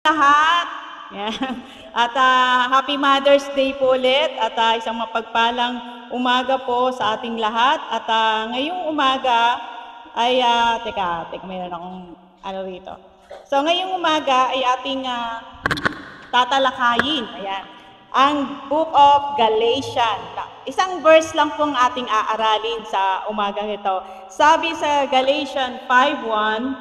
lahat. Yan. At Happy Mother's Day po ulit at isang mapagpalang umaga po sa ating lahat. At ngayong umaga ay, teka, mayroon akong ano rito. So ngayong umaga ay ating tatalakayin. Ayan. Ang Book of Galatians. Isang verse lang pong ating aaralin sa umagang ito. Sabi sa Galatians 5:1,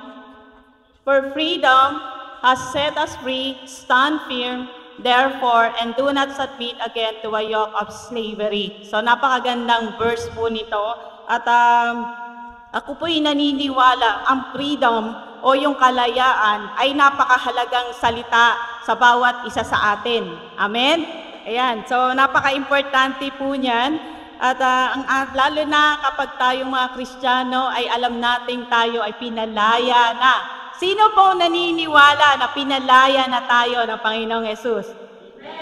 "For freedom has set us free, stand firm, therefore, and do not submit again to a yoke of slavery." So napakagandang verse po nito. At ako po'y naniniwala ang freedom o yung kalayaan ay napakahalagang salita sa bawat isa sa atin. Amen? Ayan. So, napaka-importante po niyan. At lalo na kapag tayong mga Kristiyano ay alam nating tayo ay pinalaya na. Sino pong naniniwala na pinalaya na tayo ng Panginoong Yesus?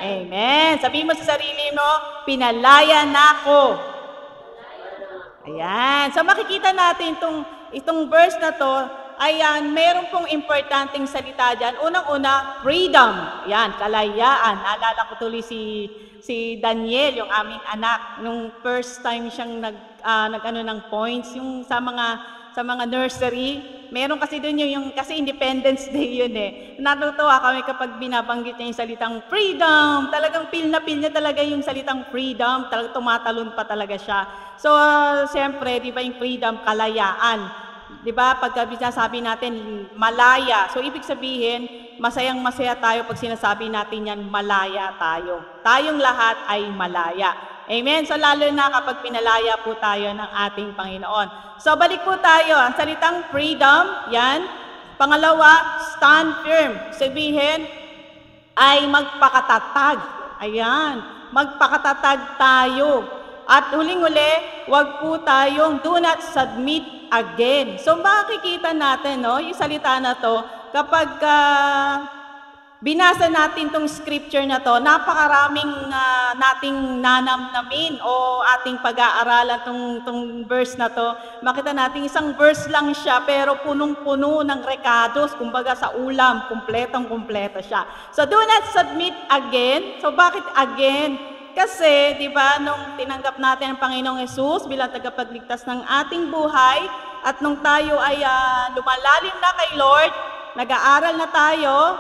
Amen. Sabihin mo sa sarili mo, pinalaya na ako. Ayan. So, makikita natin itong verse na to. Ayan, meron pong importanteng salita dyan. Unang-una, freedom. Yan, kalayaan. Naalala ko tuloy si Daniel, yung aming anak, nung first time siyang nag-ano ng points, yung sa mga nursery. Meron kasi doon kasi Independence Day yun eh. Natutuwa kami kapag binabanggit niya yung salitang freedom. Talagang feel na feel niya talaga yung salitang freedom. Talagang tumatalon pa talaga siya. So, siyempre, di ba yung freedom, kalayaan. Di ba? Pagka sinasabi natin malaya, so ibig sabihin, masayang-masaya tayo pag sinasabi natin yan, malaya tayo. Tayong lahat ay malaya. Amen? So lalo na kapag pinalaya po tayo ng ating Panginoon. So balik po tayo. Ang salitang freedom, yan. Pangalawa, stand firm. Sabihin, ay magpakatatag. Ayan. Magpakatatag tayo. At huling-huli, wag po tayong do not submit again. So makikita natin, no, yung salita na to, kapag binasa natin tong scripture na to, napakaraming nating nanamnamin o ating pag-aaralan tong verse na to. Makita natin isang verse lang siya, pero punong-puno ng rekados, kumbaga sa ulam, kumpletong-kumpleto siya. So do not submit again. So bakit again? Kasi, di ba, nung tinanggap natin ang Panginoong Yesus bilang tagapagligtas ng ating buhay, at nung tayo ay lumalalim na kay Lord, nag-aaral na tayo,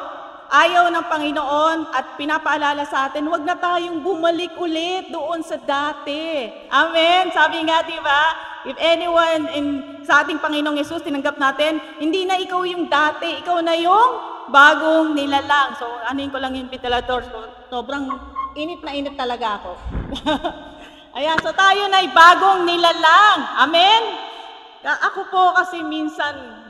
ayaw ng Panginoon at pinapaalala sa atin, huwag na tayong bumalik ulit doon sa dati. Amen? Sabi nga, di ba, if anyone sa ating Panginoong Yesus tinanggap natin, hindi na ikaw yung dati, ikaw na yung bagong nilalang. So, anuin ko lang yung ventilator. So, sobrang init na init talaga ako. Ayan, so tayo na ay bagong nilalang. Amen? Ako po kasi minsan,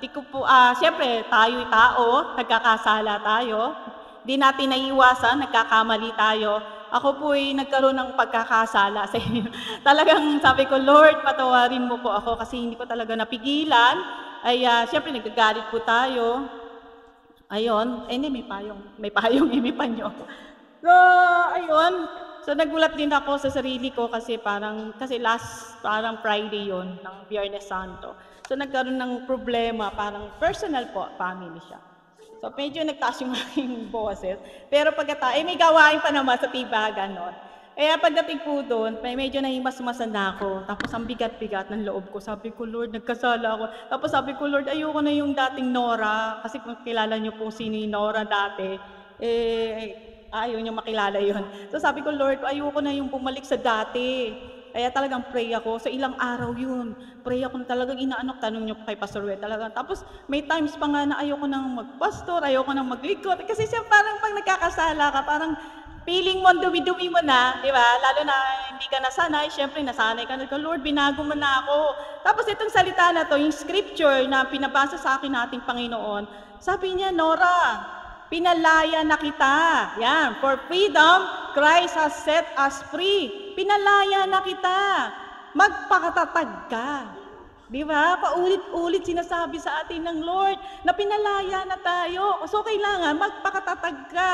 siyempre tayo'y tao, nagkakasala tayo. Di natin naiiwasan, nagkakamali tayo. Ako po ay nagkaroon ng pagkakasala sa inyo. Talagang sabi ko, Lord, patawarin mo po ako kasi hindi ko talaga napigilan. Ay, siyempre nagagalit po tayo. Ayun, may payong, may panyo. So, ayun. So, nagulat din ako sa sarili ko kasi parang Friday yon ng Biyernes Santo. So, nagkaroon ng problema, parang personal po, family siya. So, medyo nagtaas yung aking boses. Pero may gawain pa naman sa tibagan noon. Kaya pagdating po doon, medyo nahimas-masan na ako. Tapos ang bigat-bigat ng loob ko. Sabi ko, Lord, nagkasala ako. Tapos sabi ko, Lord, ayoko na yung dating Nora. Kasi kung kilala niyo po si Nora dati, ayaw niyo makilala yun. So sabi ko, Lord, ayoko na yung bumalik sa dati. Kaya talagang pray ako. So ilang araw yun. Pray ako na talagang inaanok. Tanong niyo kay Pastor Wed talaga. Tapos may times pa nga na ayoko nang magpastor, ayoko nang maglikot. Kasi siya parang pag nagkakasala ka, parang feeling mo, dumi-dumi mo na, di ba? Lalo na hindi ka nasanay, syempre nasanay ka na, Lord, binago mo na ako. Tapos itong salita na to, yung scripture na pinabasa sa akin nating Panginoon, sabi niya, Nora, pinalaya na kita. Yan, for freedom, Christ has set us free. Pinalaya na kita. Magpakatatag ka. Di ba? Paulit-ulit sinasabi sa atin ng Lord na pinalaya na tayo. So kailangan magpakatatag ka.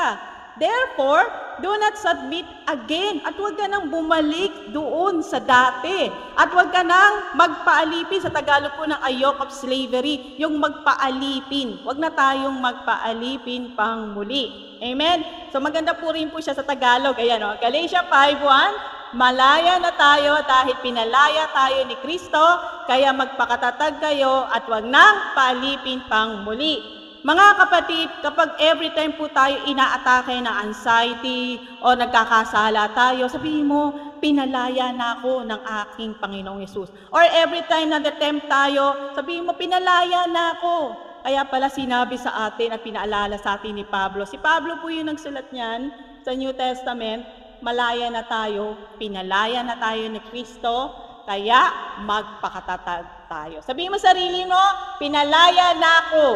Therefore, do not submit again. At huwag ka nang bumalik doon sa dati. At huwag ka nang magpaalipin. Sa Tagalog po ng a yoke of slavery, yung magpaalipin. Huwag na tayong magpaalipin pang muli. Amen? So maganda po rin po siya sa Tagalog. Ayan o, Galatia 5:1, malaya na tayo dahil pinalaya tayo ni Kristo, kaya magpakatatag kayo at huwag nang paalipin pang muli. Mga kapatid, kapag every time po tayo inaatake ng anxiety o nagkakasala tayo, sabihin mo, pinalaya na ako ng aking Panginoong Yesus. Or every time na na-tempt tayo, sabihin mo, pinalaya na ako. Kaya pala sinabi sa atin at pinaalala sa atin ni Pablo. Si Pablo po yung nagsulat niyan sa New Testament, malaya na tayo, pinalaya na tayo ni Kristo, kaya magpakatatag tayo. Sabihin mo sarili mo, pinalaya na ako.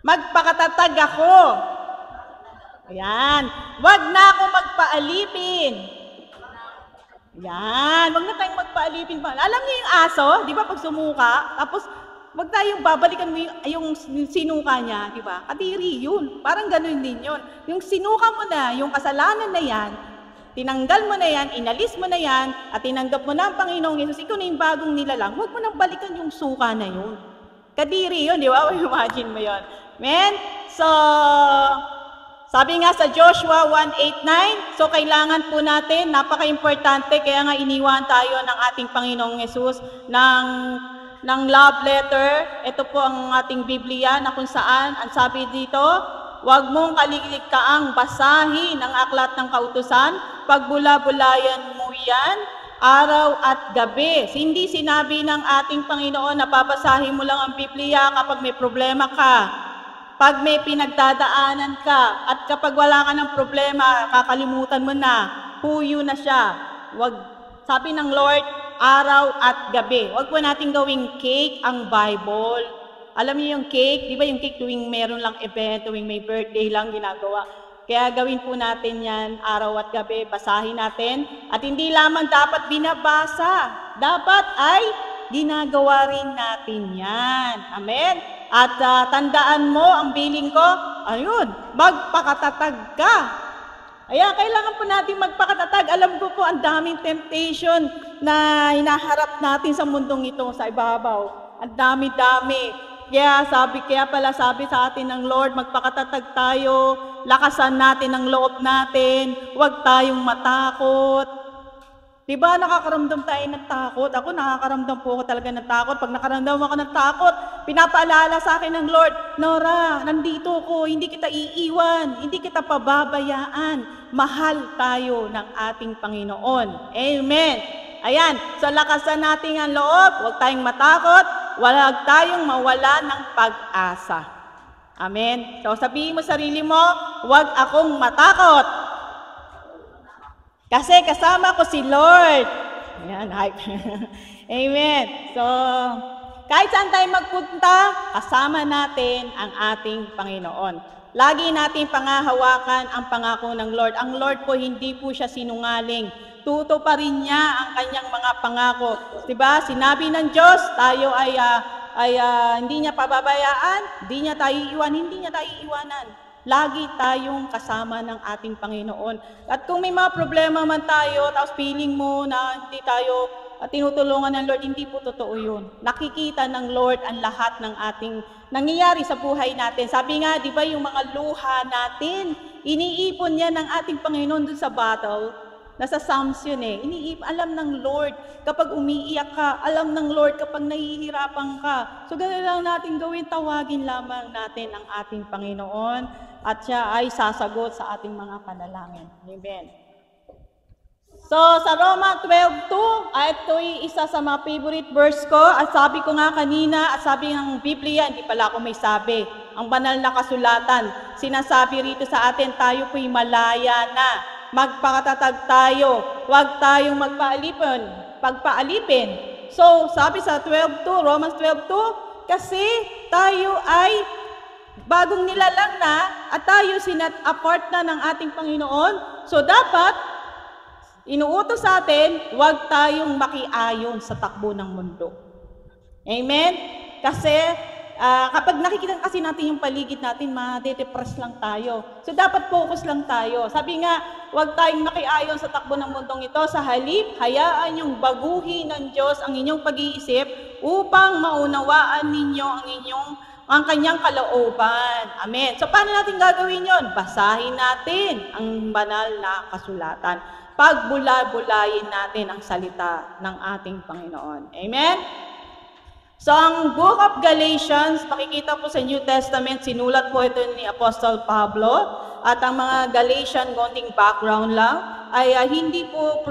Magpakatatag ako. Ayan. Wag na ako magpaalipin. Ayan. Wag na tayong magpaalipin. Alam niyo yung aso, di ba, pag sumuka, tapos wag tayong babalikan mo yung sinuka niya, di ba? Kadiri yun. Parang ganun din yun. Yung sinuka mo na, yung kasalanan na yan, tinanggal mo na yan, inalis mo na yan, at tinanggap mo na ang Panginoong Yesus, ikaw na yung bagong nilalang, huwag mo nang balikan yung suka na yun. Kadiri yun, di ba? Imagine mo yun. Amen? So, sabi nga sa Joshua 1:8-9, so kailangan po natin, napaka-importante, kaya nga iniwan tayo ng ating Panginoong Yesus ng love letter. Ito po ang ating Biblia na kung saan, ang sabi dito, huwag mong kaligligkaang basahin ang aklat ng kautusan, pagbula-bulayan mo yan, araw at gabi. Hindi sinabi ng ating Panginoon na babasahin mo lang ang Biblia kapag may problema ka, pag may pinagdadaanan ka, at kapag wala ka ng problema, kakalimutan mo na, huyo na siya. Sabi ng Lord, araw at gabi. Huwag po natin gawing cake ang Bible. Alam niyo yung cake, di ba yung cake tuwing meron lang event, tuwing may birthday lang ginagawa. Kaya gawin po natin yan araw at gabi, basahin natin. At hindi lamang dapat binabasa, dapat ay ginagawa rin natin yan. Amen? At tandaan mo, ang bilin ko, ayun, magpakatatag ka. Ayan, kailangan po natin magpakatatag. Alam ko po, ang daming temptation na hinaharap natin sa mundong ito, sa ibabaw. Ang dami-dami. Kaya pala sabi sa atin ng Lord, magpakatatag tayo, lakasan natin ang loob natin, huwag tayong matakot. Diba nakakaramdam tayo ng takot? Ako nakakaramdam po ako talaga ng takot. Pag nakaramdam ako ng takot, pinapaalala sa akin ng Lord, Nora, nandito ko, hindi kita iiwan, hindi kita pababayaan. Mahal tayo ng ating Panginoon. Amen. Ayan, so lakasan natin ang loob, huwag tayong matakot, huwag tayong mawala ng pag-asa. Amen. So sabihin mo sarili mo, huwag akong matakot. Kasi kasama ko si Lord. Ayan, hype. Amen. So, kahit saan tayo magpunta, kasama natin ang ating Panginoon. Lagi natin pangahawakan ang pangako ng Lord. Ang Lord po, hindi po siya sinungaling. Tuto pa rin niya ang kanyang mga pangako. Diba? Sinabi ng Diyos, tayo ay hindi niya pababayaan, hindi niya tayo iiwanan. Lagi tayong kasama ng ating Panginoon. At kung may mga problema man tayo, tapos feeling mo na hindi tayo tinutulungan ng Lord, hindi po totoo yun. Nakikita ng Lord ang lahat ng ating nangyayari sa buhay natin. Sabi nga, di ba yung mga luha natin, iniipon niya ng ating Panginoon dun sa battle. Nasa Psalms yun eh. Alam ng Lord kapag umiiyak ka, alam ng Lord kapag nahihirapan ka. So gano'n lang natin gawin, tawagin lamang natin ang ating Panginoon at siya ay sasagot sa ating mga panalangin. Amen. So sa Roma 12:2, ito'y isa sa mga favorite verse ko. At sabi ko nga kanina, at sabi ng Biblia, hindi pala ako may sabi. Ang banal na kasulatan, sinasabi rito sa atin, tayo po'y malaya na. Magpakatatag tayo, huwag tayong pagpaalipin. So, sabi sa 12:2, Romans 12:2, kasi tayo ay bagong nilalang na at tayo sinat apart na ng ating Panginoon. So, dapat, inuutos sa atin, huwag tayong makiayon sa takbo ng mundo. Amen? Kasi, kapag nakikita kasi natin yung paligid natin, ma-depress lang tayo. So dapat focus lang tayo. Sabi nga, huwag tayong nakiayon sa takbo ng mundong ito. Sa halip, hayaan yung baguhin ng Diyos ang inyong pag-iisip upang maunawaan ninyo ang kanyang kalooban. Amen. So paano natin gagawin yon? Basahin natin ang banal na kasulatan. Pagbula-bulayin natin ang salita ng ating Panginoon. Amen? So, ang Book of Galatians, makikita po sa New Testament, sinulat po ito ni Apostle Pablo. At ang mga Galatian, konting background lang, ay hindi po,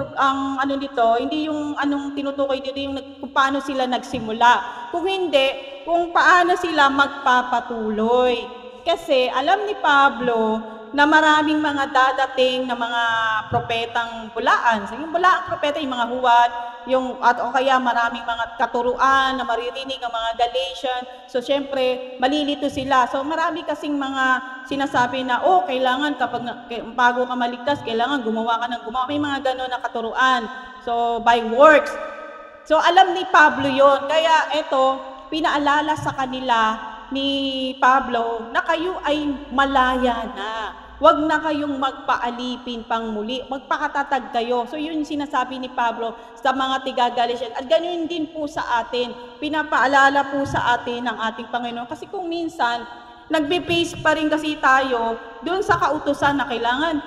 hindi yung anong tinutukoy dito, yung kung paano sila nagsimula. Kung hindi, kung paano sila magpapatuloy. Kasi alam ni Pablo na maraming mga dadating na mga propetang bulaan. So, yung bulaang propeta, yung mga huwad, o kaya maraming mga katuruan na maririnig ang mga Galatian. So, syempre, malilito sila. So, marami kasing mga sinasabi na, kailangan bago ka maligtas, kailangan gumawa ka ng gumawa. May mga gano'n na katuruan. So, by works. So, alam ni Pablo yon. Kaya, ito, pinaalala sa kanila ni Pablo na kayo ay malaya na. Huwag na kayong magpaalipin pang muli. Magpakatatag kayo. So yun yung sinasabi ni Pablo sa mga tiga-Galatian. At ganoon din po sa atin. Pinapaalala po sa atin ng ating Panginoon. Kasi kung minsan, nagbe-base pa rin kasi tayo doon sa kautusan na kailangan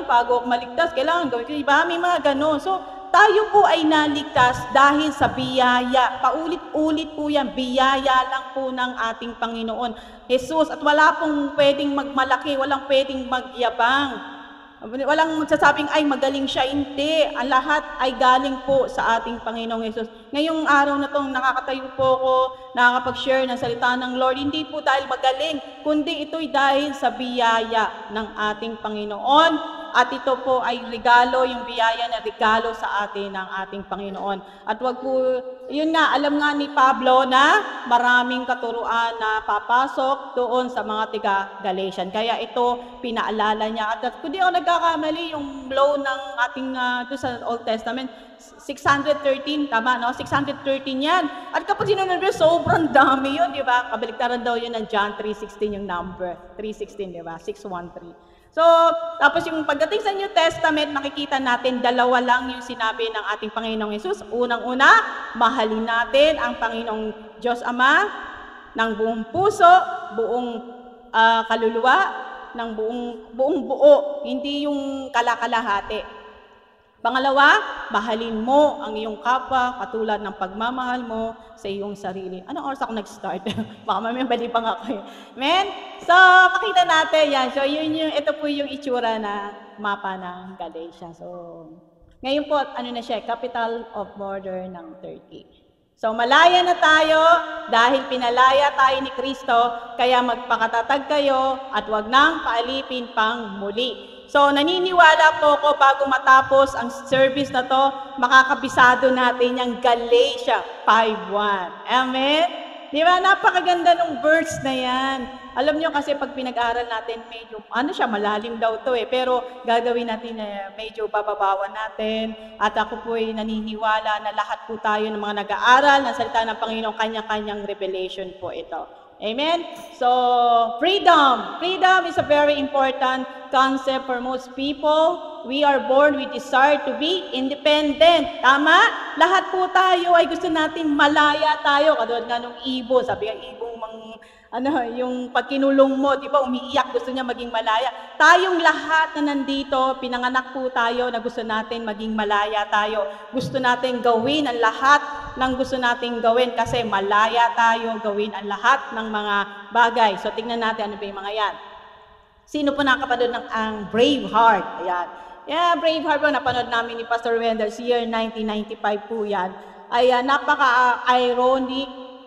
bago maligtas, kailangan gawin. Diba? May mga gano'n. So, tayo po ay naligtas dahil sa biyaya. Paulit-ulit po yan, biyaya lang po ng ating Panginoon Jesus. At wala pong pwedeng magmalaki, walang pwedeng magyabang. Walang magsasabing, magaling siya. Hindi. Ang lahat ay galing po sa ating Panginoong Jesus. Ngayong araw na itong nakakatayo po ko, nakakapag-share ng salita ng Lord, hindi po dahil magaling, kundi ito'y dahil sa biyaya ng ating Panginoon. At ito po ay regalo, yung biyaya na regalo sa atin ng ating Panginoon. At wag po, yun nga, alam nga ni Pablo na maraming katuruan na papasok doon sa mga tiga-Galatian. Kaya ito, pinaalala niya. At kung di ako nagkakamali, yung law ng ating, doon sa Old Testament, 613, tama, no? 613 yan. At kapag sinunod mo, sobrang dami yun, di ba? Kabaliktaran daw yun ng John 3:16 yung number. 3:16, di ba? 613. So, tapos yung pagdating sa New Testament, makikita natin dalawa lang yung sinabi ng ating Panginoong Hesus. Unang-una, mahalin natin ang Panginoong Diyos Ama ng buong puso, buong kaluluwa, ng buong buo, hindi yung kalakalahati. Pangalawa, mahalin mo ang iyong kapwa katulad ng pagmamahal mo sa iyong sarili. Anong oras ako nag-start? Baka mamaya bali pa nga kayo. Amen? So, makita natin yan. So, ito po yung itsura na mapa ng Galatia. So, ngayon po, capital of border ng Turkey. So, malaya na tayo dahil pinalaya tayo ni Kristo, kaya magpakatatag kayo at huwag nang paalipin pang muli. So, naniniwala po ko bago matapos ang service na to, makakabisado natin yung Galatia 5:1. Amen? Di ba? Napakaganda ng verse na yan. Alam nyo kasi pag pinag-aral natin, medyo, malalim daw to pero gagawin natin medyo bababawan natin. At ako po ay naniniwala na lahat po tayo ng mga nag-aaral ng salita ng Panginoon, kanya-kanyang revelation po ito. Amen? So, freedom. Freedom is a very important concept for most people. We are born with desire to be independent. Tama? Lahat po tayo ay gusto natin malaya tayo. Katulad nga nung ibo, sabi nga ibong yung pagkinulong mo, di ba, umiiyak, gusto niya maging malaya. Tayong lahat na nandito, pinanganak po tayo na gusto natin maging malaya tayo. Gusto natin gawin ang lahat ng gusto natin gawin kasi malaya tayo gawin ang lahat ng mga bagay. So, tingnan natin ano ba yung mga yan. Sino po nakapanood ng ang Braveheart? Ayan. Yeah, Braveheart po, napanood namin ni Pastor Wendell, year 1995 po yan. Ay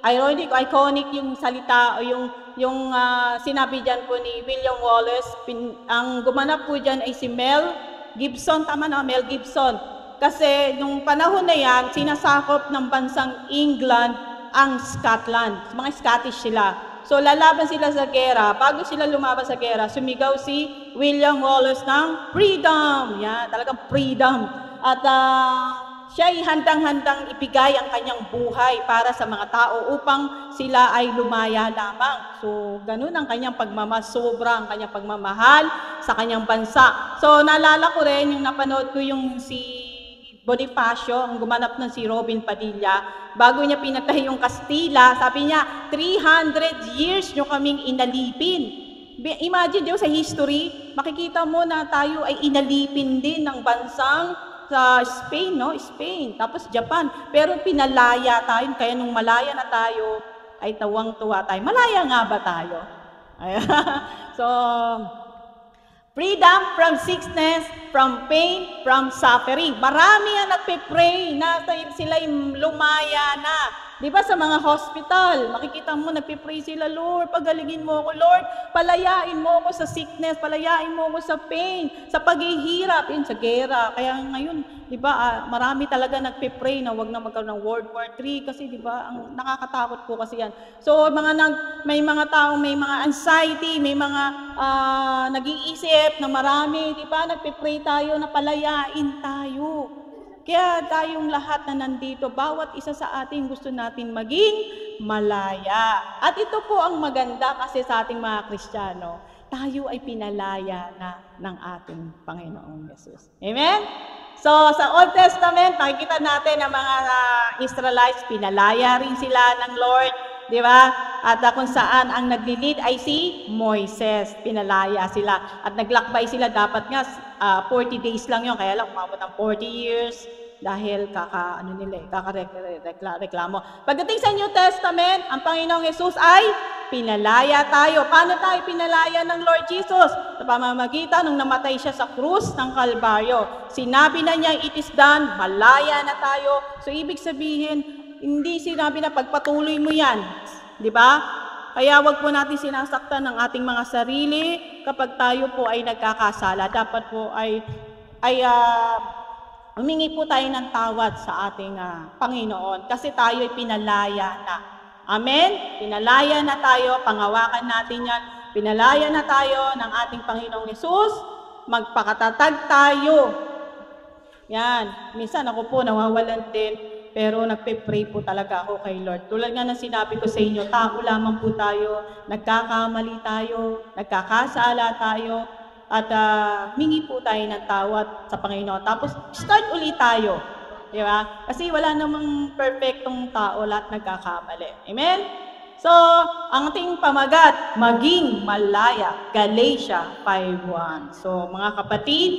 iconic yung salita o yung sinabi dyan po ni William Wallace. Ang gumanap po dyan ay si Mel Gibson, tama na, Mel Gibson. Kasi nung panahon na yan, sinasakop ng bansang England ang Scotland. Mga Scottish sila. So lalaban sila sa gera. Bago sila lumaban sa gera, sumigaw si William Wallace ng freedom. Yan, talagang freedom. At siya ay handang-handang ibigay ang kanyang buhay para sa mga tao upang sila ay lumaya lamang. So, ganun ang kanyang sobra ang kanyang pagmamahal sa kanyang bansa. So, naalala ko rin yung napanood ko yung si Bonifacio, ang gumanap ng si Robin Padilla, bago niya pinatay yung Kastila, sabi niya, 300 years nyo kaming inalipin. Imagine nyo sa history, makikita mo na tayo ay inalipin din ng bansang sa Spain, no? Spain, tapos Japan. Pero pinalaya tayo, kaya nung malaya na tayo, ay tawang-tuwa tayo. Malaya nga ba tayo? So, freedom from sickness, from pain, from suffering. Marami ang nagpe-pray na sila lumaya na. Di ba sa mga hospital, makikita mo, nagpe-pray sila, Lord, pagalingin mo ako, Lord, palayain mo ako sa sickness, palayain mo ako sa pain, sa paghihirap, yun, sa gera. Kaya ngayon, di ba, marami talaga nagpe-pray na wag na magkaroon ng World War III kasi, di ba, ang nakakatakot po kasi yan. So, may mga taong may mga anxiety, may mga nag-iisip na marami, di ba, nagpe-pray tayo na palayain tayo. Kaya tayong lahat na nandito, bawat isa sa atin gusto natin maging malaya. At ito po ang maganda kasi sa ating mga Kristiyano, tayo ay pinalaya na ng ating Panginoong Yesus. Amen? So, sa Old Testament, makikita natin ang mga Israelites, pinalaya rin sila ng Lord, di ba? At kung saan ang nagli-lead ay si Moises, pinalaya sila. At naglakbay sila, dapat nga 40 days lang yun, kaya lang umabot ng 40 years dahil kakareklamo. Pagdating sa New Testament, ang Panginoong Yesus ay pinalaya tayo. Paano tayo pinalaya ng Lord Jesus? Sa pamamagitan nung namatay siya sa krus ng Kalbaryo. Sinabi na niya, it is done, malaya na tayo. So, ibig sabihin, hindi sinabi na pagpatuloy mo yan. Di ba? Kaya wag po natin sinasaktan ng ating mga sarili kapag tayo po ay nagkakasala. Dapat po ay humingi po tayo ng tawad sa ating Panginoon kasi tayo ay pinalaya na. Amen? Pinalaya na tayo, pangawakan natin yan. Pinalaya na tayo ng ating Panginoong Yesus. Magpakatatag tayo. Yan. Minsan ako po nawawalan din. Pero nagpe-pray po talaga ako kay Lord. Tulad nga ng sinabi ko sa inyo, tao lamang po tayo, nagkakamali tayo, nagkakasala tayo, at mingi po tayo ng tawad sa Panginoon. Tapos, start ulit tayo. Di ba? Kasi wala namang perfectong tao, lahat nagkakamali. Amen? So, ang ating pamagat, maging malaya. Galatia 5:1. So, mga kapatid,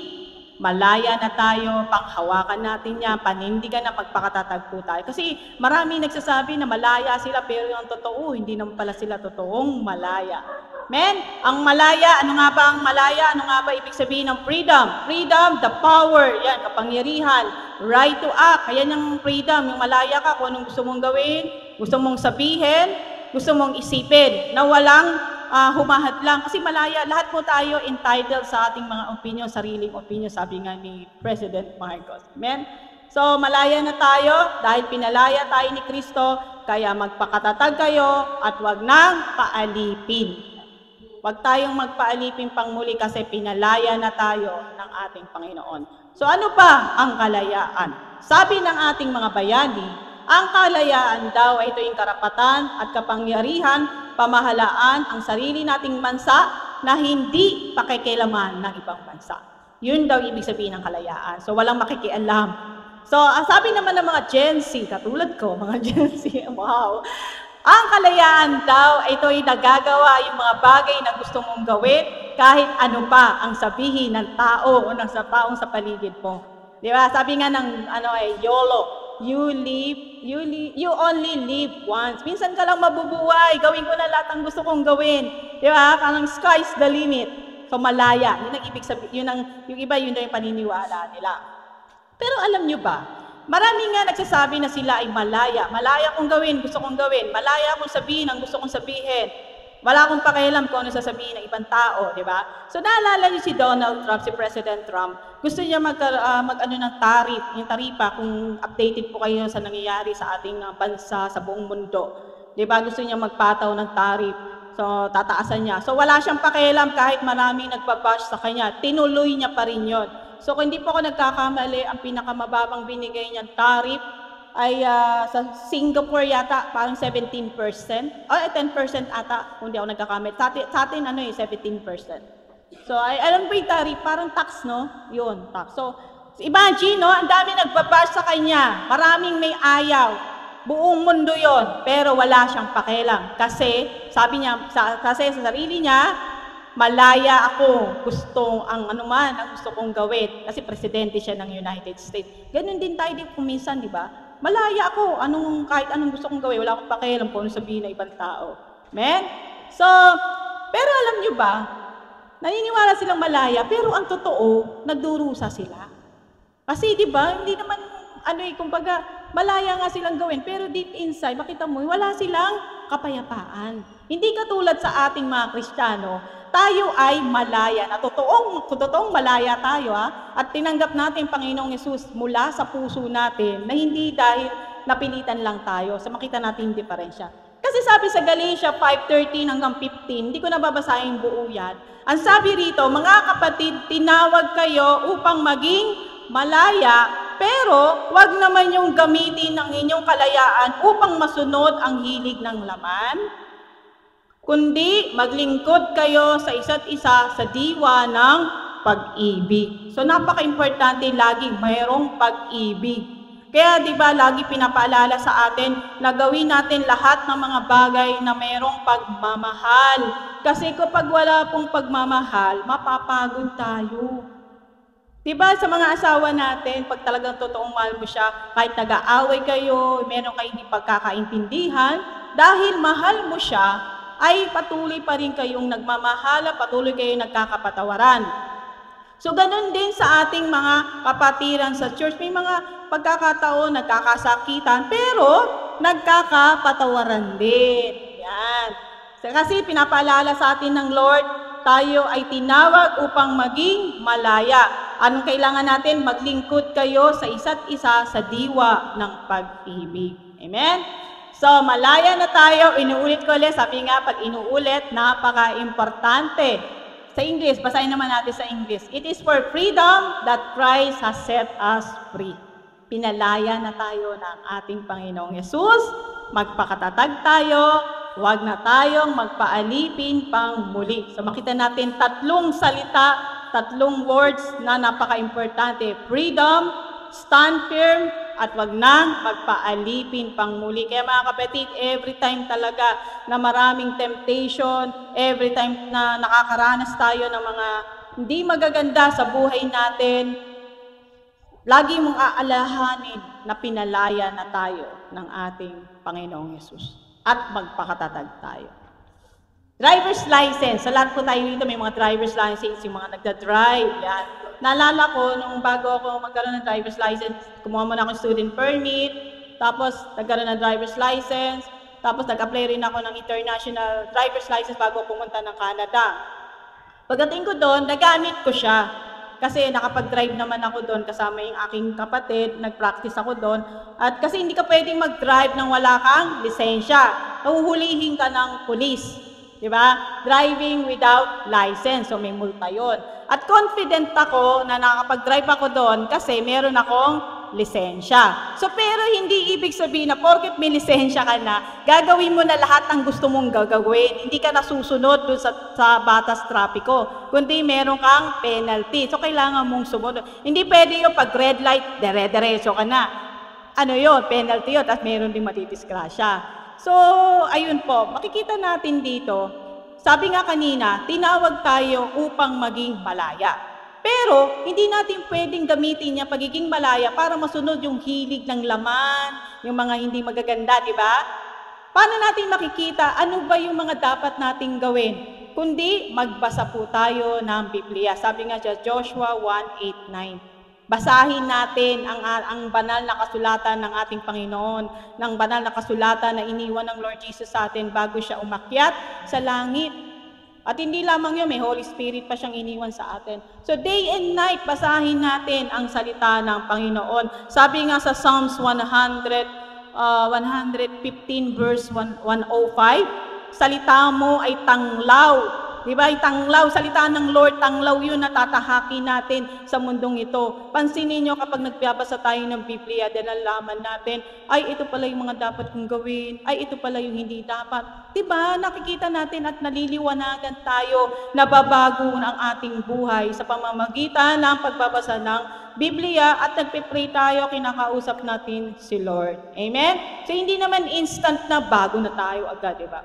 malaya na tayo, panghawakan natin yan, panindigan na magpakatatag po tayo. Kasi marami nagsasabi na malaya sila, pero yung totoo, hindi naman pala sila totoong malaya. Men, ang malaya, ano nga ba ang malaya? Ano nga ba ibig sabihin ng freedom? Freedom, the power, yan, kapangyarihan, right to act. Ayan yung freedom, yung malaya ka, kung anong gusto mong gawin, gusto mong sabihin, gusto mong isipin, na walang humahad lang. Kasi malaya, lahat po tayo entitled sa ating mga opinion, sariling opinion, sabi nga ni President Marcos. Amen? So, malaya na tayo dahil pinalaya tayo ni Kristo, kaya magpakatatag kayo at wag nang paalipin. Wag tayong magpaalipin pang muli kasi pinalaya na tayo ng ating Panginoon. So, ano pa ang kalayaan? Sabi ng ating mga bayani, ang kalayaan daw ay ito yung karapatan at kapangyarihan, pamahalaan ang sarili nating bansa na hindi pakikialaman ng ibang bansa. Yun daw ibig sabihin ng kalayaan. So, walang makikialam. So, sabi naman ng mga Gen Z, katulad ko, mga Gen Z, wow. Ang kalayaan daw, ito ay nagagawa yung mga bagay na gusto mong gawin kahit ano pa ang sabihin ng tao o ng taong sa paligid mo. Di ba? Sabi nga ng YOLO. You only live once. Minsan ka lang mabubuhay. Gawin ko na lahat ang gusto kong gawin. Di ba? Parang sky's the limit. So, malaya. Yun ang ibig sabihin. Yung iba, yun na yung paniniwala nila. Pero alam nyo ba, marami nga nagsasabi na sila ay malaya. Malaya kong gawin, gusto kong gawin. Malaya akong sabihin ang gusto kong sabihin. Wala akong pakialam kung ano sasabihin ng ibang tao, di ba? So, naalala niyo si Donald Trump, si President Trump, gusto niya ng taripa, kung updated po kayo sa nangyayari sa ating bansa, sa buong mundo. Di ba? Gusto niya magpataw ng tarif. So, tataasan niya. So, wala siyang pakialam kahit maraming nagbabash sa kanya. Tinuloy niya pa rin yun. So kung hindi po ako nagkakamali, ang pinakamababang binigay niyang tariff ay sa Singapore yata, parang 17%. O 10% ata, kung hindi ako nagkakamali. Sa atin 17%. So alam po yung tariff, parang tax, no? Yun, tax. So imagine, no? Ang dami nagbabash sa kanya. Maraming may ayaw. Buong mundo yon, pero wala siyang pakialam. Kasi, sabi niya, kasi sa sarili niya, malaya ako, ang gusto kong gawin. Kasi presidente siya ng United States. Ganun din tayo din kuminsan, di ba? Malaya ako, kahit anong gusto kong gawin, wala akong pakialam kung ano sabihin ng ibang tao. Amen? So, pero alam niyo ba, naniniwala silang malaya, pero ang totoo, nagdurusa sila. Kasi di ba, hindi naman, kumbaga, malaya nga silang gawin, pero deep inside, makita mo, wala silang kapayapaan. Hindi katulad sa ating mga Kristiyano, tayo ay malaya, na totoong malaya tayo, at tinanggap natin Panginoong Yesus mula sa puso natin, na hindi dahil napilitan lang tayo, sa makita natin yung diferensya. Kasi sabi sa Galatia 5:13 hanggang 15, hindi ko nababasahin buo yan. Ang sabi rito, mga kapatid, tinawag kayo upang maging malaya, pero wag naman yung gamitin ng inyong kalayaan upang masunod ang hilig ng laman, kundi maglingkod kayo sa isa't isa sa diwa ng pag-ibig. So napaka-importante lagi mayroong pag-ibig. Kaya di ba lagi pinapaalala sa atin na gawin natin lahat ng mga bagay na mayroong pagmamahal. Kasi kapag wala pong pagmamahal, mapapagod tayo. Diba sa mga asawa natin, pag talagang totoong mahal mo siya, kahit nag-aaway kayo, meron kayo hindi pagkakaintindihan, dahil mahal mo siya, ay patuloy pa rin kayong nagmamahala, patuloy kayong nagkakapatawaran. So ganun din sa ating mga kapatiran sa church, may mga pagkakataon, nagkakasakitan, pero nagkakapatawaran din. Yan. Kasi pinapaalala sa atin ng Lord, tayo ay tinawag upang maging malaya. Anong kailangan natin? Maglingkod kayo sa isa't isa sa diwa ng pag-ibig. Amen? So, malaya na tayo. Inuulit ko ulit. Sabi nga, pag inuulit, napaka-importante. Sa English, basahin naman natin sa English. It is for freedom that Christ has set us free. Pinalaya na tayo ng ating Panginoong Yesus. Magpakatatag tayo. Huwag na tayong magpaalipin pang muli. So makita natin tatlong salita, tatlong words na napaka-importante. Freedom, stand firm, at huwag nang magpaalipin pang muli. Kaya mga kapatid, every time talaga na maraming temptation, every time na nakakaranas tayo ng mga hindi magaganda sa buhay natin, lagi mong aalahanin na pinalaya na tayo ng ating Panginoong Yesus. At magpakatatag tayo. Driver's license. Sa lahat po tayo dito, may mga driver's license, yung mga nagda-drive. Yan. Naalala ko, nung bago ako magkaroon ng driver's license, kumuha muna ako student permit, tapos nagkaroon ng driver's license, tapos nag-apply rin ako ng international driver's license bago pumunta ng Canada. Pagdating ko doon, nagamit ko siya. Kasi nakapag-drive naman ako doon kasama yung aking kapatid, nag-practice ako doon. At kasi hindi ka pwedeng mag-drive nang wala kang lisensya. Nahuhulihin ka ng pulis. Diba? Driving without license. So may multa yun. At confident ako na nakapag-drive ako doon kasi meron akong lisensya. So pero hindi ibig sabihin na porket may lisensya ka na, gagawin mo na lahat ng gusto mong gagawin. Hindi ka nasusunod doon sa batas trapiko, kundi meron kang penalty. So kailangan mong sumunod. Hindi pwede yung pag red light, dire-diretso ka na. Ano yun? Penalty yun. At meron din matidisgrasya. So ayun po, makikita natin dito, sabi nga kanina, tinawag tayo upang maging malaya. Pero, hindi natin pwedeng gamitin niya pagiging malaya para masunod yung hilig ng laman, yung mga hindi magaganda, di ba? Paano natin makikita ano ba yung mga dapat nating gawin? Kundi, magbasa po tayo ng Biblia. Sabi nga siya, Joshua 1:8-9. Basahin natin ang banal na kasulatan ng ating Panginoon, ng banal na kasulatan na iniwan ng Lord Jesus sa atin bago siya umakyat sa langit. At hindi lamang yun, may Holy Spirit pa siyang iniwan sa atin. So day and night, basahin natin ang salita ng Panginoon. Sabi nga sa Psalms 115 verse 105, salita mo ay tanglaw Di ba? Yung tanglaw, salita ng Lord, tanglaw yun na tatahakin natin sa mundong ito. Pansinin nyo kapag nagbabasa tayo ng Biblia, then nalaman natin, ay ito pala yung mga dapat kong gawin, ay ito pala yung hindi dapat. Di ba? Nakikita natin at naliliwanagan tayo, nababago ang ating buhay sa pamamagitan ng pagbabasa ng Biblia at nagpipray tayo, kinakausap natin si Lord. Amen? So, hindi naman instant na bago na tayo agad, di ba?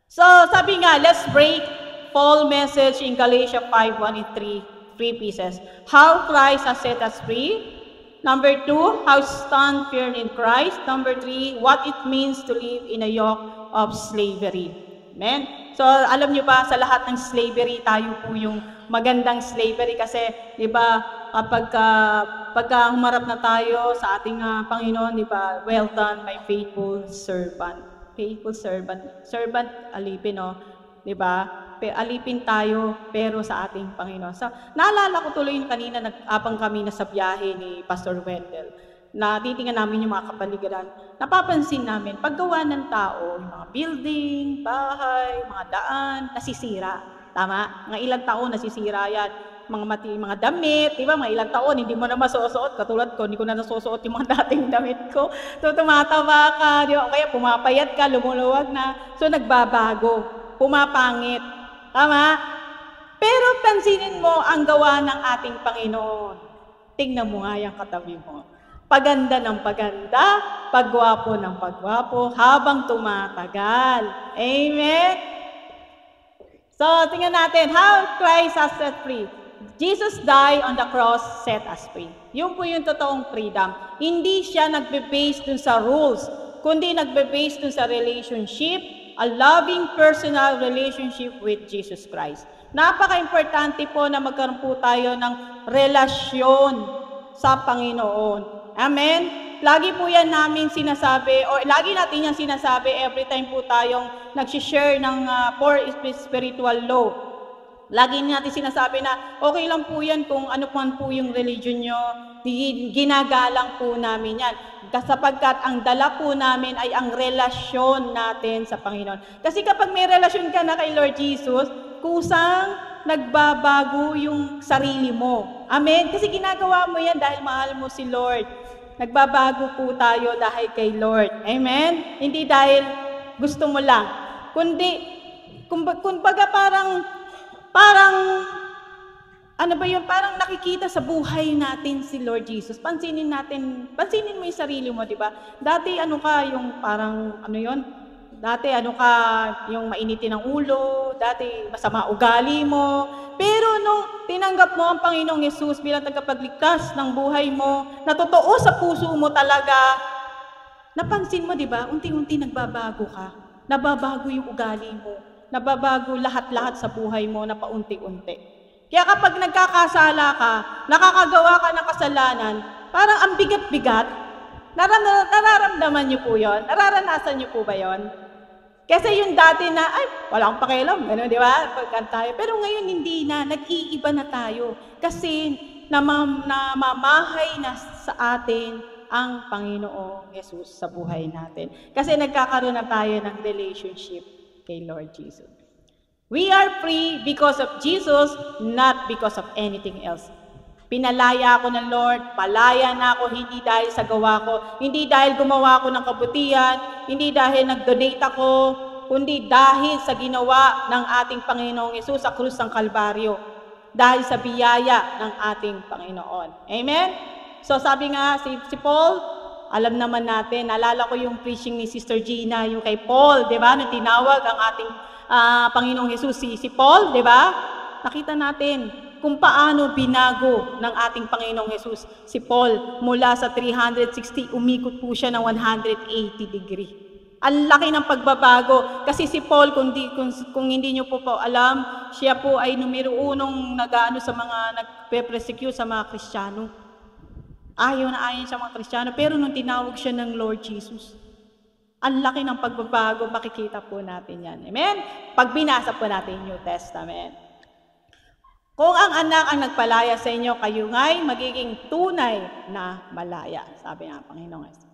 So, sabi nga, let's break Paul's message in Galatians 5:1 and 3 pieces. How Christ has set us free. Number 2, how stand firm in Christ. Number 3, what it means to live in a yoke of slavery. Amen? So, alam nyo ba, sa lahat ng slavery, tayo po yung magandang slavery kasi, di ba, pagka humarap na tayo sa ating Panginoon, di ba, well done, my faithful servant. Faithful servant. Servant, alipin, no? Di ba? Alipin tayo, pero sa ating Panginoon. So, naalala ko tuloy kanina, abang kami na sa biyahe ni Pastor Wendell, na titingnan namin yung mga kapaligiran, napapansin namin, paggawa ng tao, yung mga building, bahay, mga daan, nasisira. Tama? Mga ilang taon nasisira yan. Mga damit, di ba? Mga ilang taon, hindi mo na masusuot. Katulad ko, hindi ko na nasusuot yung mga dating damit ko. So, tumataba ka, di ba? O kaya pumapayat ka, lumuluwag na. So, nagbabago. Pumapangit. Tama? Pero pansinin mo ang gawa ng ating Panginoon. Tingnan mo nga yung katabi mo. Paganda ng paganda, pagwapo ng pagwapo, habang tumatagal. Amen? So, tingnan natin, how Christ has set free. Jesus died on the cross, set us free. Yun po yung totoong freedom. Hindi siya nagbe-base dun sa rules, kundi nagbe-base dun sa relationship, a loving personal relationship with Jesus Christ. Napaka-importante po na magkaroon po tayo ng relasyon sa Panginoon. Amen? Lagi po yan namin sinasabi, o lagi natin yan sinasabi every time po tayong nag-share ng four spiritual law. Lagi natin sinasabi na okay lang po yan kung ano po yung religion nyo, ginagalang po namin yan. Sapagkat ang dala po namin ay ang relasyon natin sa Panginoon. Kasi kapag may relasyon ka na kay Lord Jesus, kusang nagbabago yung sarili mo. Amen? Kasi ginagawa mo yan dahil mahal mo si Lord. Nagbabago po tayo dahil kay Lord. Amen? Hindi dahil gusto mo lang. Kundi, kumbaga parang, ano ba yun? Parang nakikita sa buhay natin si Lord Jesus. Pansinin mo yung sarili mo, di ba? Dati ano ka, yung parang, ano yun? Dati ano ka, yung mainitin ng ulo, dati masama ugali mo. Pero nung tinanggap mo ang Panginoong Yesus bilang tagapagligtas ng buhay mo, na totoo sa puso mo talaga, napansin mo, di ba? Unti-unti nagbabago ka. Nababago yung ugali mo. Nababago lahat-lahat sa buhay mo na paunti-unti. Kaya kapag nagkakasala ka, nakakagawa ka ng kasalanan, parang ang bigat-bigat, nararamdaman niyo po yon? Nararanasan niyo po ba yon? Kasi yung dati na, ay, wala akong pakialam, gano'n, di ba? Pagkantayo. Pero ngayon hindi na, nag-iiba na tayo. Kasi namamahay na sa atin ang Panginoong Yesus sa buhay natin. Kasi nagkakaroon na tayo ng relationship kay Lord Jesus. We are free because of Jesus, not because of anything else. Pinalaya ako ng Lord, palaya na ako hindi dahil sa gawa ko, hindi dahil gumawa ako ng kabutihan, hindi dahil nag-donate ako, kundi dahil sa ginawa ng ating Panginoong Yesus sa krus ng Kalbaryo, dahil sa biyaya ng ating Panginoon. Amen? So sabi nga si Paul, alam naman natin, naalala ko yung preaching ni Sister Gina, yung kay Paul, di ba? Nung tinawag ang ating Panginoong Jesus si Paul, di ba? Nakita natin kung paano binago ng ating Panginoong Jesus si Paul mula sa 360, umikot po siya ng 180 degree. Ang laki ng pagbabago. Kasi si Paul, kung hindi nyo po alam, siya po ay numero unong nag-ano sa mga nagpe-persecute sa mga Kristiyano. Ayaw na ayaw sa mga Kristiyano. Pero nung tinawag siya ng Lord Jesus, ang laki ng pagbabago, makikita po natin yan. Amen? Pag binasa po natin yung New Testament. Kung ang anak ang nagpalaya sa inyo, kayo nga'y magiging tunay na malaya. Sabi ng Panginoon.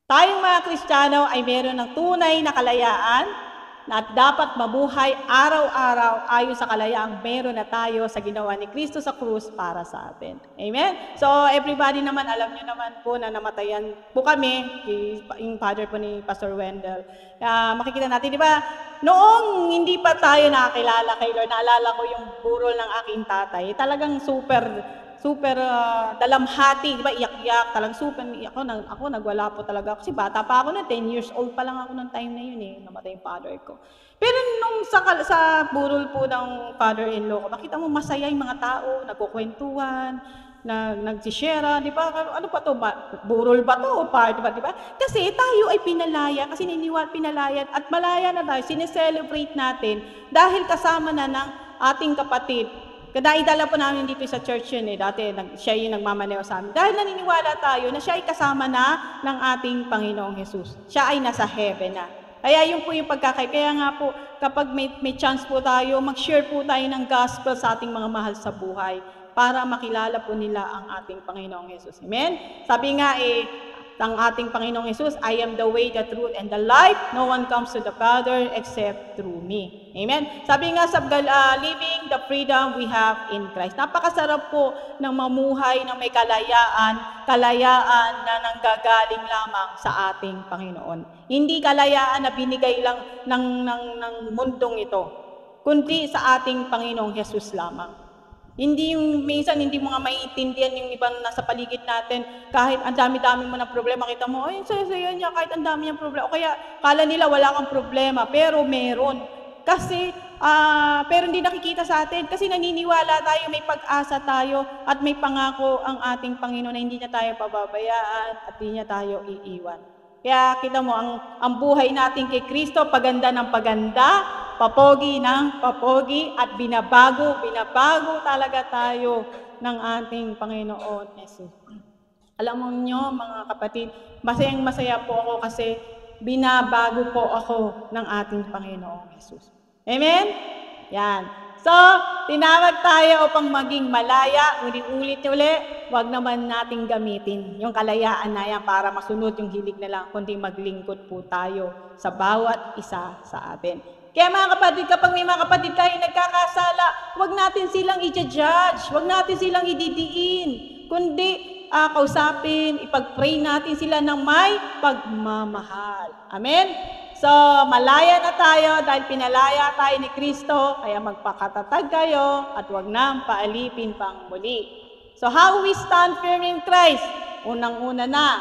Tayong mga Kristiyano ay meron ng tunay na kalayaan na dapat mabuhay araw-araw ayon sa kalayaang meron na tayo sa ginawa ni Kristo sa krus para sa atin. Amen? So, everybody naman, alam nyo naman po na namatayan po kami, yung father po ni Pastor Wendell. Makikita natin, di ba, noong hindi pa tayo nakakilala kay Lord, naalala ko yung burol ng aking tatay, talagang super dalamhati, di ba, iyak-iyak, talagang super iyak ako, nagwala po talaga ako. Kasi bata pa ako na, 10 years old pa lang ako noong time na yun namatay yung father ko. Pero nung sa burol po ng father-in-law ko, makita mo masaya yung mga tao, nagkukwentuhan, nagsishare, di ba? Ano pa to? Burol ba to? Di ba? Kasi tayo ay pinalaya, kasi pinalaya at malaya na tayo, sineselebrate natin dahil kasama na ng ating kapatid. Kadaidala po namin dito sa church yun dati siya yung nagmamaneo sa amin. Dahil naniniwala tayo na siya ay kasama na ng ating Panginoong Jesus. Siya ay nasa heaven na. Kaya yun po yung Kaya nga po, kapag may chance po tayo, mag-share po tayo ng gospel sa ating mga mahal sa buhay para makilala po nila ang ating Panginoong Jesus. Amen? Sabi nga ang ating Panginoong Jesus, I am the way, the truth, and the life. No one comes to the Father except through me. Amen? Sabi nga sa living the freedom we have in Christ. Napakasarap po ng mamuhay ng may kalayaan na nanggagaling lamang sa ating Panginoon. Hindi kalayaan na binigay lang ng mundong ito, kundi sa ating Panginoong Jesus lamang. Hindi yung minsan hindi mo nga maiintindihan yung ibang nasa paligid natin kahit ang dami-dami mo ng problema, kita mo, ay saya-saya niya kahit ang dami niyang problema. O kaya kala nila wala kang problema, pero meron. Kasi pero hindi nakikita sa atin kasi naniniwala tayo, may pag-asa tayo at may pangako ang ating Panginoon na hindi niya tayo pababayaan at hindi niya tayo iiwan. Kaya kita mo ang buhay natin kay Kristo, paganda ng paganda, papogi ng papogi at binabago talaga tayo ng ating Panginoon Jesus. Alam mo nyo mga kapatid, masayang-masaya po ako kasi binabago po ako ng ating Panginoong Jesus. Amen? Yan. So, tinawag tayo upang maging malaya, ulit-ulit, wag naman nating gamitin yung kalayaan na yan para masunod yung hilig na lang, kundi maglingkod po tayo sa bawat isa sa atin. Kaya mga kapatid, kapag may mga kapatid kayo nagkakasala, wag natin silang i-judge, wag natin silang ididiin, kundi kausapin, ipag-pray natin sila ng may pagmamahal. Amen? So, malaya na tayo dahil pinalaya tayo ni Kristo, kaya magpakatatag kayo at huwag nang paalipin pang muli. So, how we stand firm in Christ? Unang-una na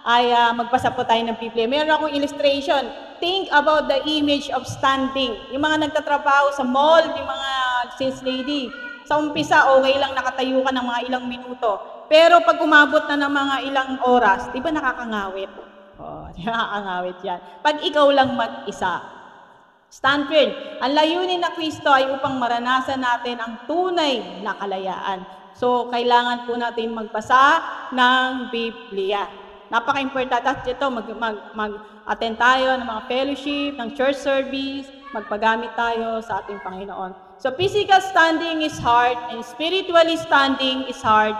ay magbasa po tayo ng Biblia. Meron akong illustration. Think about the image of standing. Yung mga nagtatrabaho sa mall, yung mga sales lady, sa umpisa, okay lang nakatayo ka ng mga ilang minuto. Pero pag umabot na ng mga ilang oras, di ba nakakangawit? Nakakangawit yan. Pag ikaw lang mag-isa. Stand firm. Ang layunin na Kristo ay upang maranasan natin ang tunay na kalayaan. So, kailangan po natin magbasa ng Biblia. Napaka-importante. At ito, mag-attend tayo ng mga fellowship, ng church service, magpagamit tayo sa ating Panginoon. So, physical standing is hard and spiritually standing is hard.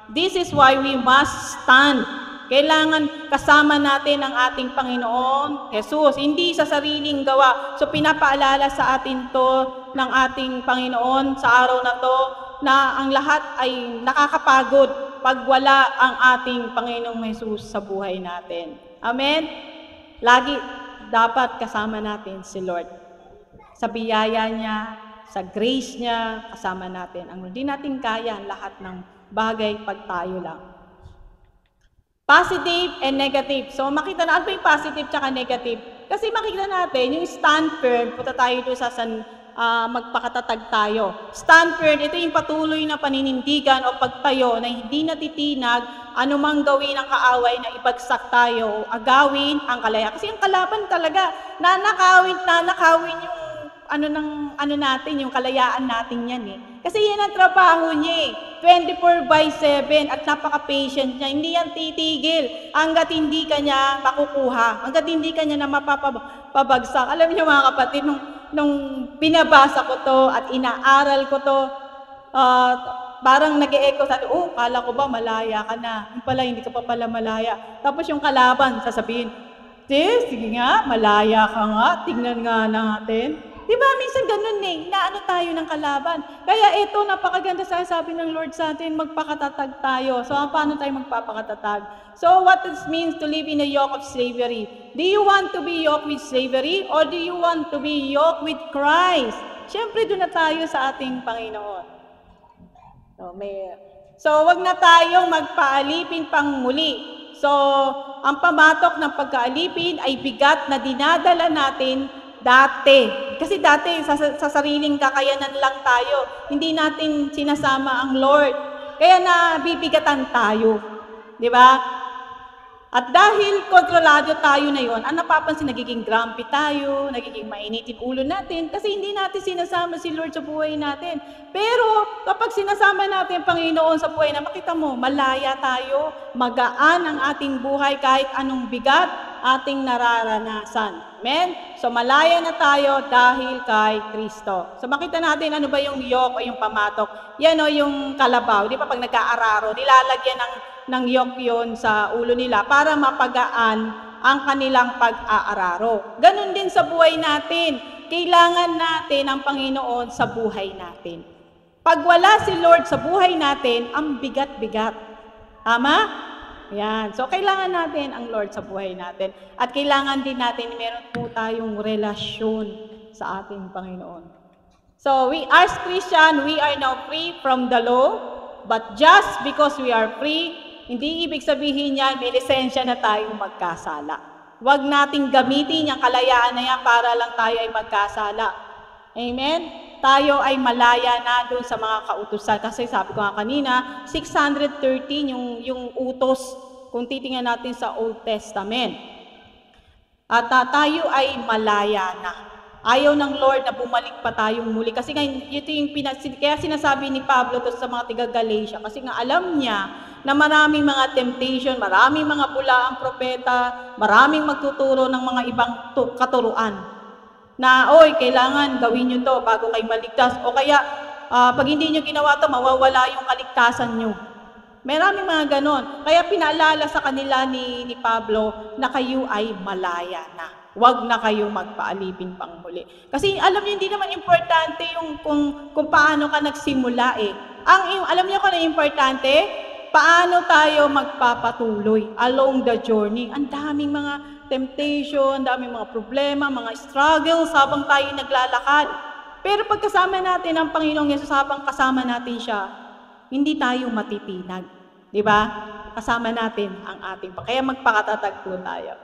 This is why we must stand. Kailangan kasama natin ang ating Panginoon, Jesus, hindi sa sariling gawa. So pinapaalala sa atin to ng ating Panginoon sa araw na to na ang lahat ay nakakapagod pag wala ang ating Panginoong Jesus sa buhay natin. Amen? Lagi dapat kasama natin si Lord. Sa biyaya niya, sa grace niya, kasama natin. Ang hindi natin kaya lahat ng bagay pag tayo lang. Positive and negative. So, makita na, ano ba yung positive tsaka negative? Kasi makita natin, yung stand firm, punta tayo doon sa magpakatatag tayo. Stand firm, ito yung patuloy na paninindigan o pagtayo na hindi natitinag anumang gawin ng kaaway na ibagsak tayo o agawin ang kalayaan. Kasi ang kalaban talaga, nanakawin yung natin, yung kalayaan natin yan eh. Kasi yan ang trabaho niya eh. 24/7 at napaka-patient niya. Hindi yan titigil hanggat hindi ka niya makukuha, hanggat hindi ka niya na mapapabagsak. Alam niyo mga kapatid, nung binabasa ko to at inaaral ko to, parang nag-e-echo sa atin, kala ko ba malaya ka na? Yung pala, hindi ka pa pala malaya. Tapos yung kalaban, sasabihin, Sige nga, malaya ka nga, tingnan nga natin. Di ba, minsan ganun naano tayo ng kalaban. Kaya ito, napakaganda sabi ng Lord sa atin, magpakatatag tayo. So, paano tayo magpapakatatag? So, what it means to live in a yoke of slavery? Do you want to be yoked with slavery or do you want to be yoked with Christ? Siyempre, doon na tayo sa ating Panginoon. So, wag na tayong magpaalipin pang muli. So, ang pamatok ng pagkaalipin ay bigat na dinadala natin dati. Kasi dati, sa sariling kakayanan lang tayo. Hindi natin sinasama ang Lord. Kaya nabibigatan tayo. Di ba? At dahil kontrolado tayo na yon, ang napapansin, nagiging grumpy tayo, nagiging mainitin ulo natin, kasi hindi natin sinasama si Lord sa buhay natin. Pero kapag sinasama natin Panginoon sa buhay na, makita mo, malaya tayo, magaan ang ating buhay kahit anong bigat ating nararanasan. Amen? So malaya na tayo dahil kay Kristo. So makita natin ano ba yung yoke o yung pamatok. Yan o yung kalabaw. Di ba pag nag-aararo, nilalagyan ng yoke yun sa ulo nila para mapagaan ang kanilang pag-aararo. Ganon din sa buhay natin. Kailangan natin ang Panginoon sa buhay natin. Pag wala si Lord sa buhay natin, ang bigat-bigat. Tama? Yan. So, kailangan natin ang Lord sa buhay natin. At kailangan din natin, meron po tayong relasyon sa ating Panginoon. So, we as Christian, we are now free from the law. But just because we are free, hindi ibig sabihin yan, may lisensya na tayong magkasala. Huwag nating gamitin yung kalayaan na yan para lang tayo ay magkasala. Amen? Tayo ay malaya na doon sa mga kautusan. Kasi sabi ko nga kanina, 613 yung utos kung titingnan natin sa Old Testament. At tayo ay malaya na. Ayaw ng Lord na bumalik pa tayong muli. Kasi nga, ito yung kaya sinasabi ni Pablo to sa mga tiga-Galatia. Kasi nga alam niya na maraming mga temptation, maraming mga bulaang propeta, maraming magtuturo ng mga ibang katuruan. Na, kailangan gawin nyo to bago kayo maligtas. O kaya, pag hindi nyo ginawa to, mawawala yung kaligtasan nyo. Maraming mga ganon. Kaya pinaalala sa kanila ni Pablo na kayo ay malaya na. Huwag na kayong magpaalipin pang muli. Kasi alam niyo, hindi naman importante yung kung paano ka nagsimula alam niyo kung ano importante? Paano tayo magpapatuloy along the journey? Ang daming mga temptation, daming mga problema, mga struggles habang tayo naglalakad. Pero pagkasama natin ang Panginoong Yesus, habang kasama natin siya, hindi tayo matitinag. Di ba? Kasama natin ang ating kaya magpakatatag po tayo.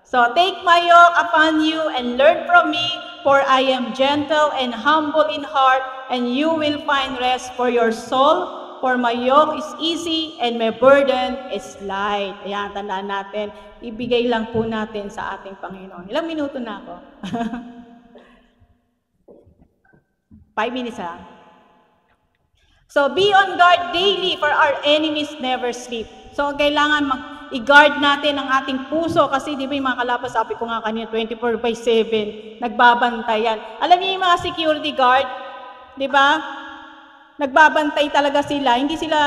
So, take my yoke upon you and learn from me, for I am gentle and humble in heart, and you will find rest for your soul. For my yoke is easy and my burden is light. Ayan, tandaan natin. Ibigay lang po natin sa ating Panginoon. Ilang minuto na ako? 5 minutes So, be on guard daily, for our enemies never sleep. So, kailangan i-guard natin ang ating puso kasi di ba yung mga kalapas, sabi ko nga kanina, 24/7, nagbabantayan. Alam niyo yung mga security guard, di ba? Nagbabantay talaga sila, hindi sila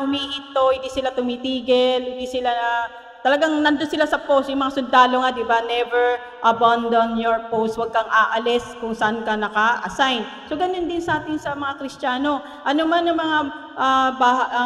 humihinto, hindi sila tumitigil, hindi sila talagang nandun sila sa post, yung mga sundalo nga, di ba? Never abandon your post, huwag kang aalis kung saan ka naka-assign. So, ganun din sa atin sa mga Kristiyano. Ano man ang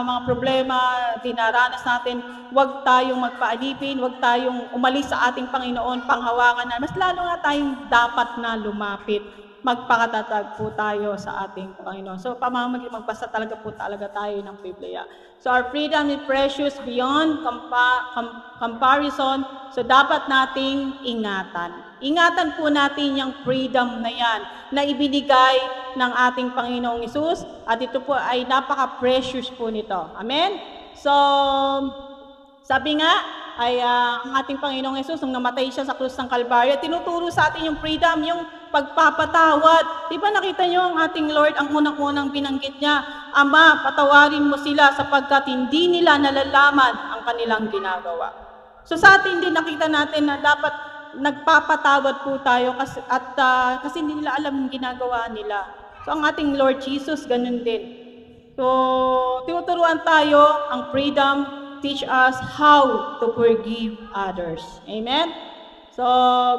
mga problema, dinaranas natin, huwag tayong magpaalipin, huwag tayong umalis sa ating Panginoon, panghawakan na. Mas lalo nga tayong dapat na lumapit. Magpakatatag po tayo sa ating Panginoon. So, magbasa talaga po tayo ng Biblia. So, our freedom is precious beyond comparison. So, dapat nating ingatan. Ingatan po natin yung freedom na yan na ibinigay ng ating Panginoong Hesus. At ito po ay napaka-precious po nito. Amen? So, sabi nga, ang ating Panginoong Hesus, nung namatay siya sa krus ng Kalbaryo, tinuturo sa atin yung freedom, yung pagpapatawad. Di ba nakita niyo ang ating Lord, ang unang-unang binanggit niya, Ama, patawarin mo sila sapagkat hindi nila nalalaman ang kanilang ginagawa. So sa atin din nakita natin na dapat nagpapatawad po tayo kasi hindi nila alam yung ginagawa nila. So ang ating Lord Jesus, ganun din. So tinuturuan tayo ang freedom, teach us how to forgive others. Amen? So,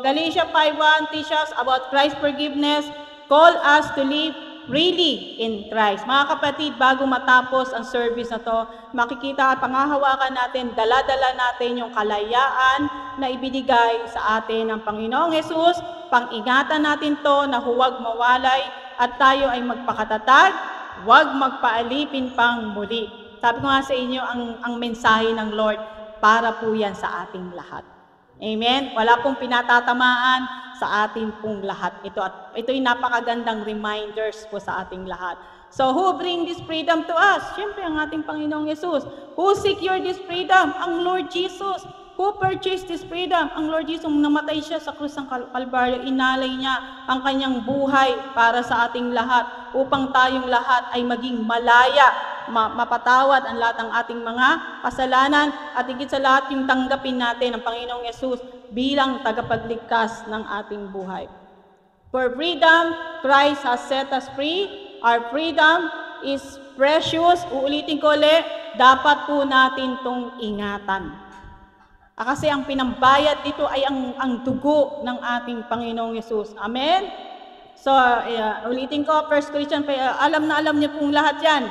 Galatia 5:1 teaches us about Christ's forgiveness, call us to live really in Christ. Mga kapatid, bago matapos ang service na to, makikita at pangahawakan natin, dala-dala natin yung kalayaan na ibinigay sa atin ng Panginoong Hesus. Pang-ingatan natin to na huwag mawalay at tayo ay magpakatatag, huwag magpaalipin pang muli. Sabi ko nga sa inyo, ang mensahe ng Lord, para po yan sa ating lahat. Amen? Wala pong pinatatamaan sa atin pong lahat. Ito'y napakagandang reminders po sa ating lahat. So, who bring this freedom to us? Siyempre, ang ating Panginoong Yesus. Who secure this freedom? Ang Lord Jesus. Who purchased this freedom? Ang Lord Jesus. Namatay siya sa krus ng Kalbaryo. Inalay niya ang kanyang buhay para sa ating lahat upang tayong lahat ay maging malaya, mapatawad ang lahat ng ating mga kasalanan at higit sa lahat yung tanggapin natin ang Panginoong Yesus bilang tagapagligtas ng ating buhay. For freedom, Christ has set us free. Our freedom is precious. Uulitin ko ulit, dapat po natin itong ingatan. Kasi ang pinambayad dito ay ang dugo ng ating Panginoong Yesus. Amen? So, ulitin ko, 1 Corinthians, alam niyo pong lahat yan.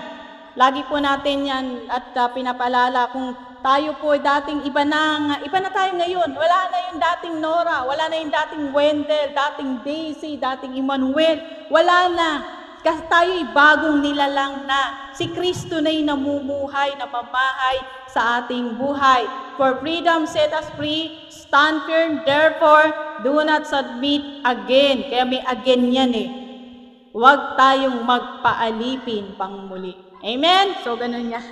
Lagi po natin yan at pinapaalala kung tayo po dating iba na tayo ngayon. Wala na yung dating Nora, wala na yung dating Wendell, dating Daisy, dating Emmanuel. Wala na. Kasi tayo'y bagong nilalang na. Si Kristo na'y namumuhay, namamahay sa ating buhay. For freedom set us free, stand firm, therefore, do not submit again. Kaya may again yan eh. Huwag tayong magpaalipin pang muli. Amen? So, ganun niya.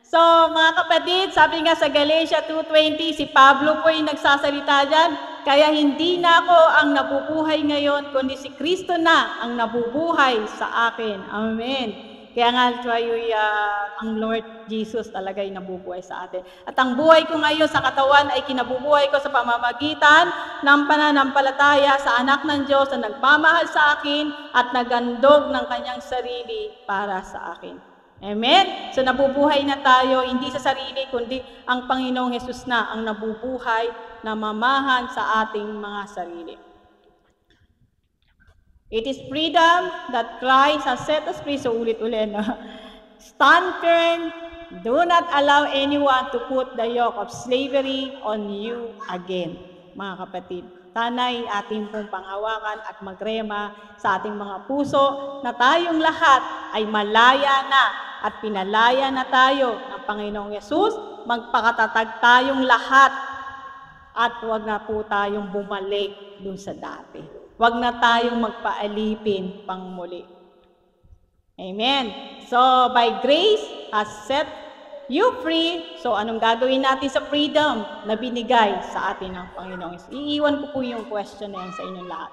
So, mga kapatid, sabi nga sa Galatia 2:20, si Pablo po yung nagsasalita dyan, kaya hindi na ako ang nabubuhay ngayon, kundi si Kristo na ang nabubuhay sa akin. Amen. Kaya nga, ang Lord Jesus talaga ay nabubuhay sa atin. At ang buhay ko ngayon sa katawan ay kinabubuhay ko sa pamamagitan ng pananampalataya sa anak ng Diyos na nagmamahal sa akin at nagandog ng kanyang sarili para sa akin. Amen? So nabubuhay na tayo, hindi sa sarili, kundi ang Panginoong Hesus na ang nabubuhay na mamahan sa ating mga sarili. It is freedom that Christ has set us free. So ulit-ulit, no? Stand firm, do not allow anyone to put the yoke of slavery on you again. Mga kapatid, sana'y ating pong panghawakan at magrema sa ating mga puso na tayong lahat ay malaya na at pinalaya na tayo ng Panginoong Yesus, magpakatatag tayong lahat at huwag na po tayong bumalik dun sa dati. Huwag na tayong magpaalipin pang muli. Amen. So, by grace has set you free. So, anong gagawin natin sa freedom na binigay sa atin ng Panginoong Yesus? Iiwan ko po yung question na yan sa inyong lahat.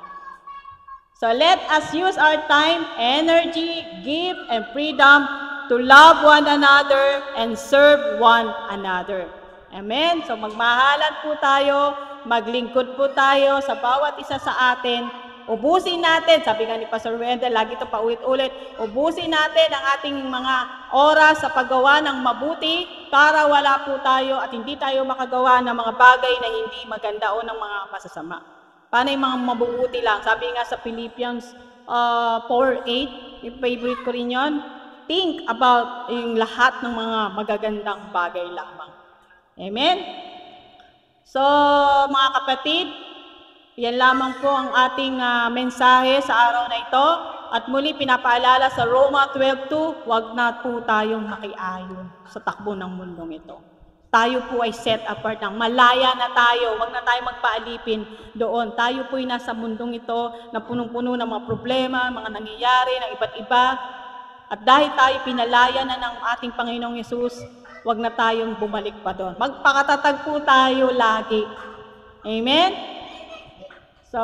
So, let us use our time, energy, gift, and freedom to love one another and serve one another. Amen? So magmahalan po tayo, maglingkod po tayo sa bawat isa sa atin. Ubusin natin, sabi nga ni Pastor Wendell, lagi ito paulit-ulit, ubusin natin ang ating mga oras sa paggawa ng mabuti para wala po tayo at hindi tayo makagawa ng mga bagay na hindi maganda o ng mga masasama. Paano yung mga mabubuti lang? Sabi nga sa Philippians 4:8, yung favorite ko rin yun, think about yung lahat ng mga magagandang bagay lamang. Amen? So, mga kapatid, yan lamang po ang ating mensahe sa araw na ito. At muli pinapaalala sa Roma 12:2, huwag na po tayong makiayon sa takbo ng mundong ito. Tayo po ay set apart ng malaya na tayo. Huwag na tayo magpaalipin doon. Tayo po ay nasa mundong ito na punong-puno ng mga problema, mga nangyayari ng iba't iba. At dahil tayo pinalaya na ng ating Panginoong Yesus, huwag na tayong bumalik pa doon. Magpakatatag po tayo lagi. Amen? So,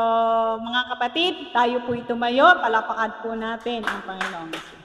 mga kapatid, tayo po tumayo, palapakan po natin ang Panginoong Yesus.